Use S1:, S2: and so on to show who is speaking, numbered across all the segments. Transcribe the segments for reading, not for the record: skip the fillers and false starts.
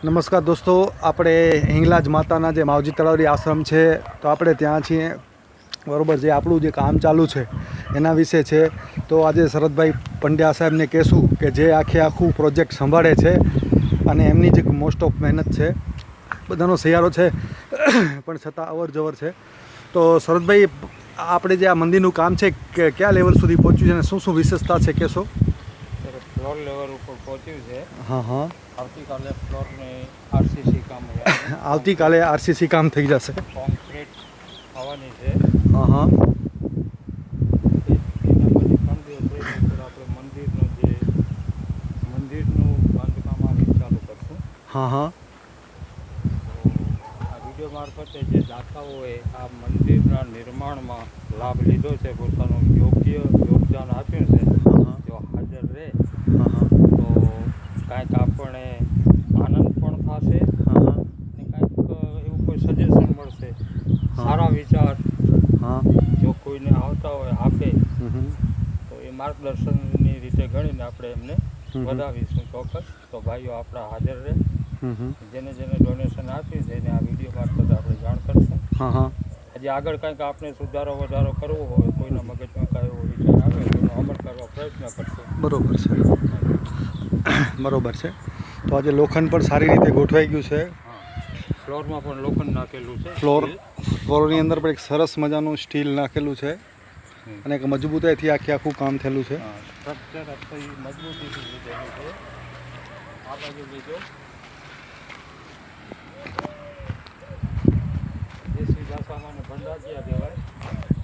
S1: નમસ્કાર દોસ્તો, આપણે હિંગલાજ માતાના જે માવજી તળાવડી આશ્રમ છે તો આપણે ત્યાં છીએ બરાબર. જે આપણું જે કામ ચાલુ છે એના વિશે છે. તો આજે શરદભાઈ પંડ્યા સાહેબને કહેશું કે જે આખું પ્રોજેક્ટ સંભાળે છે અને એમની જ મોસ્ટ ઓફ મહેનત છે, બધાનો સહિયારો છે પણ છતાં અવર જવર છે. તો શરદભાઈ, આપણે જે આ મંદિરનું કામ છે કે કયા લેવલ સુધી પહોંચ્યું છે અને શું શું વિશેષતા છે કહેશો?
S2: ફ્લોર લેવલ ઉપર પહોંચ્યું છે.
S1: હા હા,
S2: આવતીકાલે ફ્લોરને આરસીસી કામ
S1: આવતીકાલે આરસીસી કામ થઈ જશે,
S2: કોન્ક્રીટ આવવાની છે.
S1: હા હા,
S2: એના પછી 3 દિવસ રહીને આપણે મંદિરનું બાંધકામ આવી ચાલુ કરશું.
S1: હા હા,
S2: આ વિડીયો મારફતે જે દાતાઓએ આ મંદિરના નિર્માણમાં લાભ લીધો છે, પોતાનું યોગ્ય યોગદાન આપ્યું છે, જો હાજર રહે તો કાંઈક આપણે આનંદ પણ થશે અને કાંઈક એવું કોઈ સજેશન મળશે, સારા વિચાર જો કોઈને આવતા હોય આપે તો એ માર્ગદર્શનની રીતે ગણીને આપણે એમને વધાવીશું ચોક્કસ. તો ભાઈઓ આપણા હાજર રહે, જેને ડોનેશન આપ્યું છે એને આ વિડીયો મારફતે આપણે જાણ કરશું. હજી આગળ કંઈક આપણે સુધારો વધારો કરવો હોય, કોઈના મગજમાં કાંઈ એવો વિચાર આવે તો એનો અમલ કરવા પ્રયત્ન કરશું.
S1: બરોબર છે, બરોબર છે. તો આજે લોખંડ પણ સારી રીતે ગોઠવાઈ ગયું છે.
S2: ફ્લોરમાં પણ લોખંડ નાખેલું છે.
S1: ફ્લોરની અંદર પણ એક સરસ મજાનું સ્ટીલ નાખેલું છે અને એક મજબૂતાઈથી આખું કામ થયેલું છે.
S2: સ્ટ્રક્ચર આખી મજબૂતીથી લીધેલું છે. આ બાજુ લીધો દેશી ભાષામાં ભંડાકીયા કહેવાય.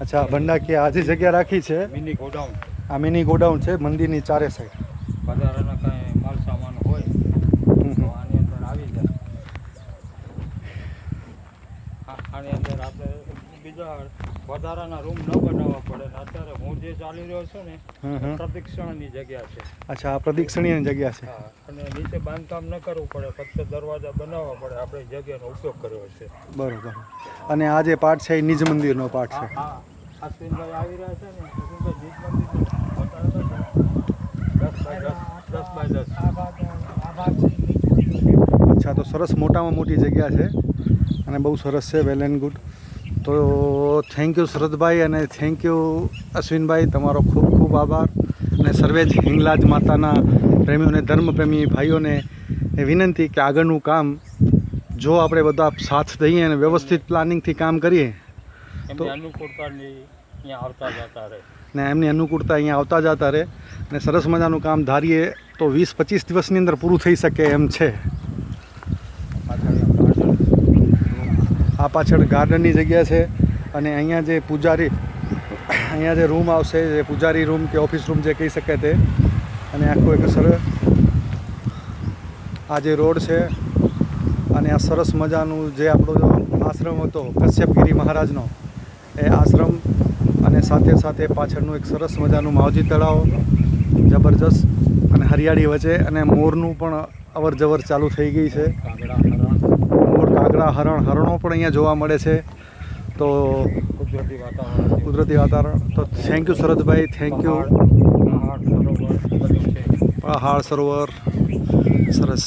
S1: અચ્છા, ભંડાકીયા આ જે જગ્યા રાખી છે
S2: મિની ગોડાઉન.
S1: આ મિની ગોડાઉન છે મંદિરની ચારે સાઈડ.
S2: વધારાના કાંઈ માલ સામાન હોય તો આની અંદર આવી જાય. આની અંદર આપણે બીજા વધારાના રૂમ ન બનાવવા પડે. અત્યારે હું જે ચાલી રહ્યો છું ને પ્રદક્ષિણાની જગ્યા છે.
S1: અચ્છા, આ પ્રદક્ષિણીની જગ્યા છે.
S2: હા, અને નીચે બાંધકામ ન કરવું પડે, ફક્ત દરવાજા બનાવવા પડે. આપણે જગ્યાનો ઉપયોગ કર્યો છે.
S1: બરોબર. અને આ જે પાર્ટ છે એ નિજ મંદિરનો પાર્ટ છે.
S2: હા, અશ્વિનભાઈ આવી રહ્યા છે ને, અશ્વિનભાઈ નિજ મંદિરનો 10 બાય 10.
S1: અચ્છા, તો સરસ મોટામાં મોટી જગ્યા છે અને બહુ સરસ છે. Well and good. તો થેન્ક યુ શરદભાઈ અને થેન્ક યુ અશ્વિનભાઈ, તમારો ખૂબ ખૂબ આભાર. અને સર્વે જ હિંગલાજ માતાના પ્રેમીઓને, ધર્મપ્રેમી ભાઈઓને એ વિનંતી કે આગળનું કામ જો આપણે બધા સાથ દઈએ અને વ્યવસ્થિત પ્લાનિંગથી કામ કરીએ તો
S2: એમની
S1: અનુકૂળતા અહીંયા આવતા જતા રહે અને સરસ મજાનું કામ ધારીએ તો 20-25 દિવસની અંદર પૂરું થઈ શકે એમ છે. આ પાછળ ગાર્ડનની જગ્યા છે અને અહીંયા જે પૂજારી, અહીંયા જે રૂમ આવશે, જે પૂજારી રૂમ કે ઓફિસ રૂમ જે કહી શકાય તે, અને આખું એક સરસ આ જે રોડ છે અને આ સરસ મજાનું જે આપણો આશ્રમ હતો કશ્યપગીરી મહારાજનો એ આશ્રમ, અને સાથે સાથે પાછળનું એક સરસ મજાનું માવજી તળાવ જબરજસ્ત અને હરિયાળી વચ્ચે, અને મોરનું પણ અવર જવર ચાલુ થઈ ગઈ છે. મોર, કાગડા, હરણો પણ અહીંયા જોવા મળે છે. તો કુદરતી વાતાવરણ. તો થેન્ક યુ શરદભાઈ, થેન્ક યુ. પહાડ સરોવર સરસ,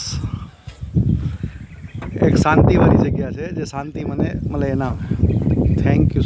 S1: એક શાંતિવાળી જગ્યા છે, જે શાંતિ મને મળે એના. Thank you.